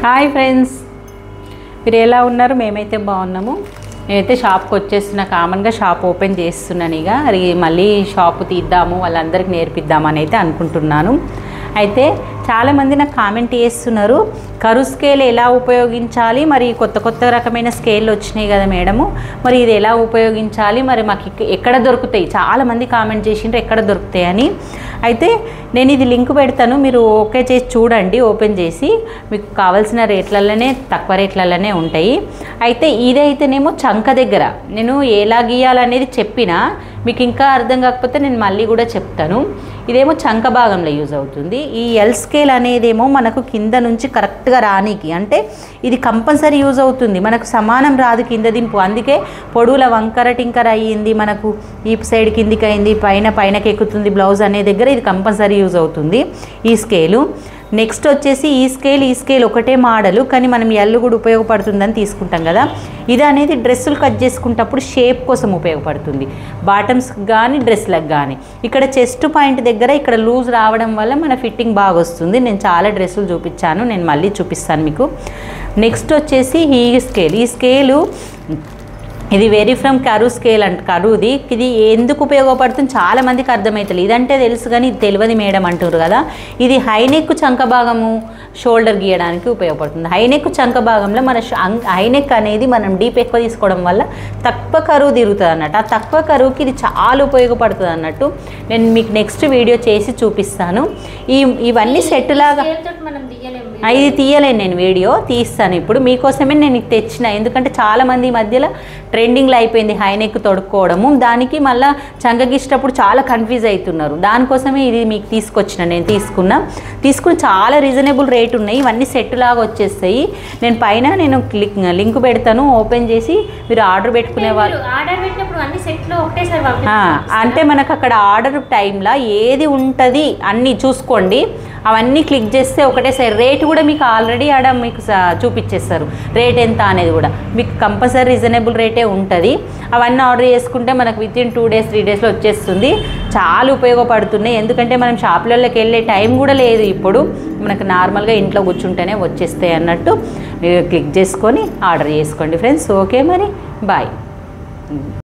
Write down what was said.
Hi friends, మీరు ఎలా ఉన్నారు? మేమైతే బాగున్నాము. నేనైతే షాప్కి వచ్చేస్తున్నా. కామన్గా షాప్ ఓపెన్ చేస్తున్నాను. ఇక మళ్ళీ షాపు తీద్దాము, వాళ్ళందరికీ నేర్పిద్దామని అయితే అనుకుంటున్నాను. అయితే చాలామంది నాకు కామెంట్ చేస్తున్నారు, కరువు స్కేల్ ఎలా ఉపయోగించాలి, మరి కొత్త రకమైన స్కేల్ వచ్చినాయి కదా మేడము, మరి ఇది ఎలా ఉపయోగించాలి, మరి మాకు ఎక్కడ దొరుకుతాయి? చాలామంది కామెంట్ చేసిండ్రు ఎక్కడ దొరుకుతాయి అని. అయితే నేను ఇది లింక్ పెడతాను, మీరు ఓకే చేసి చూడండి. ఓపెన్ చేసి మీకు కావాల్సిన రేట్లలోనే, తక్కువ రేట్లలోనే ఉంటాయి. అయితే ఇదైతేనేమో చంక దగ్గర నేను ఎలా గీయాలనేది చెప్పినా, మీకు ఇంకా అర్థం కాకపోతే నేను మళ్ళీ కూడా చెప్తాను. ఇదేమో చంక భాగంలో యూజ్ అవుతుంది. ఈ ఎల్ స్కేల్ అనేదేమో మనకు కింద నుంచి కరెక్ట్గా రానికి, అంటే ఇది కంపల్సరీ యూజ్ అవుతుంది. మనకు సమానం రాదు కింద దింపు, అందుకే పొడవుల వంకర టింకర అయ్యింది, మనకు ఈ సైడ్ కిందికి అయింది, పైనకి ఎక్కుతుంది బ్లౌజ్ అనే దగ్గర ఇది కంపల్సరీ యూజ్ అవుతుంది ఈ స్కేలు. నెక్స్ట్ వచ్చేసి ఈ స్కేల్ ఒకటే మోడలు, కానీ మనం ఎల్లు కూడా ఉపయోగపడుతుందని తీసుకుంటాం కదా. ఇది అనేది డ్రెస్సులు కట్ చేసుకుంటప్పుడు షేప్ కోసం ఉపయోగపడుతుంది, బాటమ్స్కి కానీ డ్రెస్లకు కానీ. ఇక్కడ చెస్ట్ పాయింట్ దగ్గర ఇక్కడ లూజ్ రావడం వల్ల మన ఫిట్టింగ్ బాగా వస్తుంది. నేను చాలా డ్రెస్సులు చూపించాను, నేను మళ్ళీ చూపిస్తాను మీకు. నెక్స్ట్ వచ్చేసి ఈ స్కేలు ఇది వెరీ ఫ్రమ్ కరువు స్కేల్ అంట. కరువుది ఇది ఎందుకు ఉపయోగపడుతుంది చాలామందికి అర్థమవుతుంది. ఇదంటే తెలుసు కానీ ఇది తెలియదు మేడం అంటారు కదా. ఇది హైనెక్ చంక భాగము షోల్డర్ గీయడానికి ఉపయోగపడుతుంది. హైనెక్ చంక భాగంలో మన హైనెక్ అనేది మనం డీప్ ఎక్కువ తీసుకోవడం వల్ల తక్కువ కరువు తిరుగుతుంది అన్నట్టు. ఆ తక్కువ కరువుకి ఇది చాలా ఉపయోగపడుతుంది అన్నట్టు. నేను మీకు నెక్స్ట్ వీడియో చేసి చూపిస్తాను. ఇవన్నీ సెట్ లాగా ఇది తీయలేను, నేను వీడియో తీస్తాను ఇప్పుడు మీకోసమే నేను ఇది తెచ్చిన. ఎందుకంటే చాలామంది ఈ మధ్యలో ట్రెండింగ్లో అయిపోయింది హైనెక్ తొడుక్కోవడము, దానికి మళ్ళీ చంకగిష్టప్పుడు చాలా కన్ఫ్యూజ్ అవుతున్నారు. దానికోసమే ఇది మీకు నేను తీసుకుని చాలా రీజనబుల్ రేట్ ఉన్నాయి. ఇవన్నీ సెట్ లాగా వచ్చేస్తాయి. నేను పైన లింక్ పెడతాను, ఓపెన్ చేసి మీరు ఆర్డర్ పెట్టుకునే వాళ్ళు. అంటే మనకు అక్కడ ఆర్డర్ టైంలో ఏది ఉంటుంది అన్నీ చూసుకోండి. అవన్నీ క్లిక్ చేస్తే ఒకటేసారి రేటు కూడా మీకు ఆల్రెడీ ఆడ మీకు చూపించేస్తారు, రేట్ ఎంత అనేది కూడా మీకు కంపల్సరీ రీజనబుల్ రేటే ఉంటుంది. అవన్నీ ఆర్డర్ చేసుకుంటే మనకు వితిన్ 2 days 3 daysలో వచ్చేస్తుంది. చాలా ఉపయోగపడుతున్నాయి, ఎందుకంటే మనం షాపులలోకి వెళ్ళే టైం కూడా లేదు. ఇప్పుడు మనకు నార్మల్గా ఇంట్లో కూర్చుంటేనే వచ్చేస్తాయి అన్నట్టు. మీరు క్లిక్ చేసుకొని ఆర్డర్ చేసుకోండి ఫ్రెండ్స్. ఓకే, మరి బాయ్.